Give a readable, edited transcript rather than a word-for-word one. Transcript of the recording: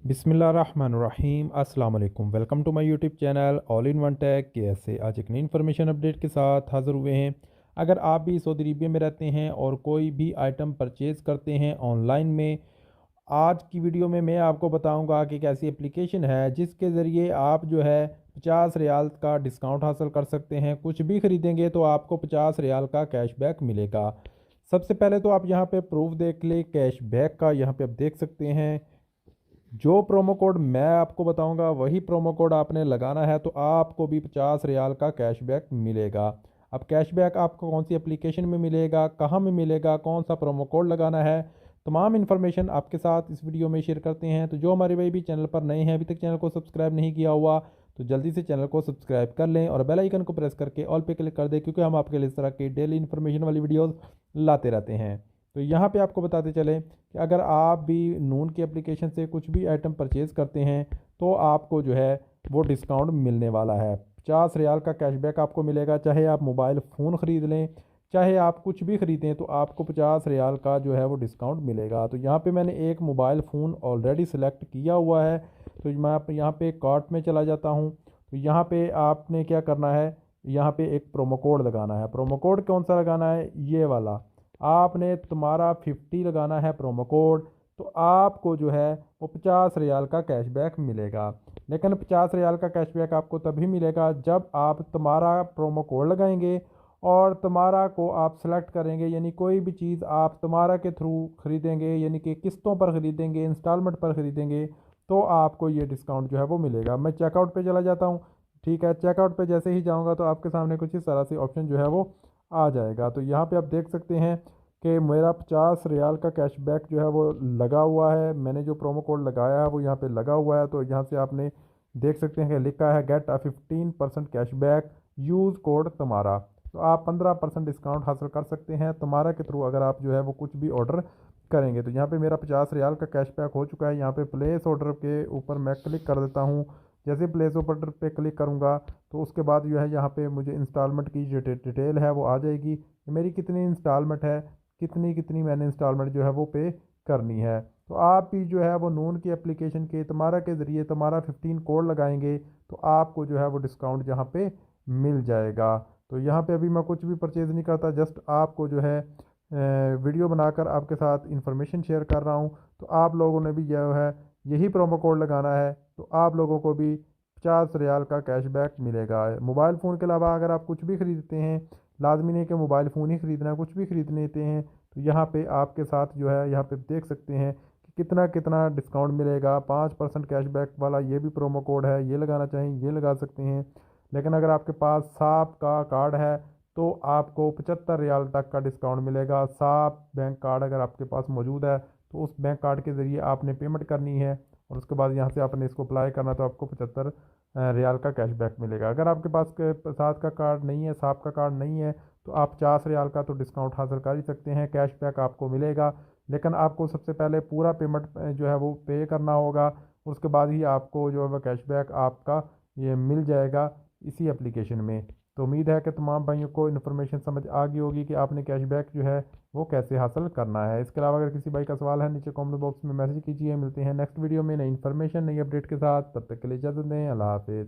बिस्मिल्लाहिर्रहमानिर्रहीम अस्सलाम वालेकुम। Welcome to my YouTube channel all in one tech. कैसे आज एक नई इन्फॉर्मेशन अपडेट के साथ हाज़िर हुए हैं। अगर आप भी सऊदी अरबिया में रहते हैं और कोई भी आइटम परचेज़ करते हैं ऑनलाइन में, आज की वीडियो में मैं आपको बताऊंगा कि एक ऐसी एप्लीकेशन है जिसके ज़रिए आप जो है 50 रियाल का डिस्काउंट हासिल कर सकते हैं। कुछ भी ख़रीदेंगे तो आपको 50 रियाल का कैशबैक मिलेगा। सबसे पहले तो आप यहाँ पे प्रूफ देख लें कैशबैक का। यहाँ पे आप देख सकते हैं जो प्रोमो कोड मैं आपको बताऊंगा वही प्रोमो कोड आपने लगाना है तो आपको भी 50 रियाल का कैशबैक मिलेगा। अब कैशबैक आपको कौन सी एप्लीकेशन में मिलेगा, कहाँ में मिलेगा, कौन सा प्रोमो कोड लगाना है, तमाम इन्फॉर्मेशन आपके साथ इस वीडियो में शेयर करते हैं। तो जो हमारे भाई भी चैनल पर नए हैं, अभी तक चैनल को सब्सक्राइब नहीं किया हुआ, तो जल्दी से चैनल को सब्सक्राइब कर लें और बेल आइकन को प्रेस करके ऑल पे क्लिक कर दें, क्योंकि हम आपके लिए इस तरह की डेली इन्फॉर्मेशन वाली वीडियोज़ लाते रहते हैं। तो यहाँ पे आपको बताते चलें कि अगर आप भी नून की एप्लीकेशन से कुछ भी आइटम परचेज़ करते हैं तो आपको जो है वो डिस्काउंट मिलने वाला है। 50 रियाल का कैशबैक आपको मिलेगा। चाहे आप मोबाइल फ़ोन ख़रीद लें, चाहे आप कुछ भी ख़रीदें, तो आपको 50 रियाल का जो है वो डिस्काउंट मिलेगा। तो यहाँ पे मैंने एक मोबाइल फ़ोन ऑलरेडी सेलेक्ट किया हुआ है, तो मैं यहाँ पे कार्ट में चला जाता हूँ। तो यहाँ पे आपने क्या करना है, यहाँ पे एक प्रोमो कोड लगाना है। प्रोमो कोड कौन सा लगाना है, ये वाला आपने तुम्हारा 50 लगाना है प्रोमो कोड। तो आपको जो है वो 50 रियाल का कैशबैक मिलेगा। लेकिन 50 रियाल का कैशबैक आपको तभी मिलेगा जब आप तुम्हारा प्रोमो कोड लगाएंगे और तुम्हारा को आप सेलेक्ट करेंगे, यानी कोई भी चीज़ आप तुम्हारा के थ्रू ख़रीदेंगे, यानी कि किस्तों पर ख़रीदेंगे, इंस्टॉलमेंट पर ख़रीदेंगे, तो आपको ये डिस्काउंट जो है वो मिलेगा। मैं चेकआउट पे चला जाता हूँ। ठीक है, चेकआउट पे जैसे ही जाऊँगा तो आपके सामने कुछ इस तरह से ऑप्शन जो है वो आ जाएगा। तो यहाँ पे आप देख सकते हैं कि मेरा 50 रियाल का कैशबैक जो है वो लगा हुआ है। मैंने जो प्रोमो कोड लगाया है वो यहाँ पे लगा हुआ है। तो यहाँ से आपने देख सकते हैं कि लिखा है get a 15% cashback, use code तुम्हारा। तो आप 15% डिस्काउंट हासिल कर सकते हैं तुम्हारा के थ्रू, अगर आप जो है वो कुछ भी ऑर्डर करेंगे। तो यहाँ पे मेरा 50 रियाल का कैशबैक हो चुका है। यहाँ पे प्लेस ऑर्डर के ऊपर मैं क्लिक कर देता हूँ। जैसे प्लेस ऑर्डर पे क्लिक करूँगा तो उसके बाद जो है यहाँ पे मुझे इंस्टॉलमेंट की जो डिटेल है वो आ जाएगी। मेरी कितनी इंस्टॉलमेंट है, कितनी कितनी मैंने इंस्टॉलमेंट जो है वो पे करनी है। तो आप भी जो है वो नून की एप्लीकेशन के तुम्हारा के ज़रिए तुम्हारा 15 कोड लगाएंगे तो आपको जो है वो डिस्काउंट यहाँ पे मिल जाएगा। तो यहाँ पे अभी मैं कुछ भी परचेज़ नहीं करता, जस्ट आपको जो है वीडियो बनाकर आपके साथ इंफॉर्मेशन शेयर कर रहा हूँ। तो आप लोगों ने भी जो है यही प्रोमो कोड लगाना है तो आप लोगों को भी 50 रियाल का कैशबैक मिलेगा। मोबाइल फ़ोन के अलावा अगर आप कुछ भी ख़रीदते हैं, लाजमी नहीं कि मोबाइल फ़ोन ही ख़रीदना है, कुछ भी ख़रीद लेते हैं, तो यहाँ पे आपके साथ जो है यहाँ पे देख सकते हैं कि कितना कितना डिस्काउंट मिलेगा। 5% कैशबैक वाला ये भी प्रोमो कोड है, ये लगाना चाहें ये लगा सकते हैं। लेकिन अगर आपके पास साप का कार्ड है तो आपको 75 रियाल तक का डिस्काउंट मिलेगा। साप बैंक कार्ड अगर आपके पास मौजूद है तो उस बैंक कार्ड के ज़रिए आपने पेमेंट करनी है और उसके बाद यहाँ से आपने इसको अप्लाई करना, तो आपको 75 रियाल का कैशबैक मिलेगा। अगर आपके पास के साथ का कार्ड नहीं है, साप का कार्ड नहीं है, तो आप 50 रियाल का तो डिस्काउंट हासिल कर ही सकते हैं, कैशबैक आपको मिलेगा। लेकिन आपको सबसे पहले पूरा पेमेंट जो है वो पे करना होगा, उसके बाद ही आपको जो है वह कैशबैक आपका ये मिल जाएगा इसी एप्लीकेशन में। तो उम्मीद है कि तमाम भाइयों को इन्फॉर्मेशन समझ आ गई होगी कि आपने कैशबैक जो है वो कैसे हासिल करना है। इसके अलावा अगर किसी भाई का सवाल है नीचे कमेंट बॉक्स में मैसेज कीजिए। मिलते हैं नेक्स्ट वीडियो में नई इन्फॉर्मेशन नई अपडेट के साथ, तब तक के लिए इजाज़त दें। अल्लाह हाफिज़।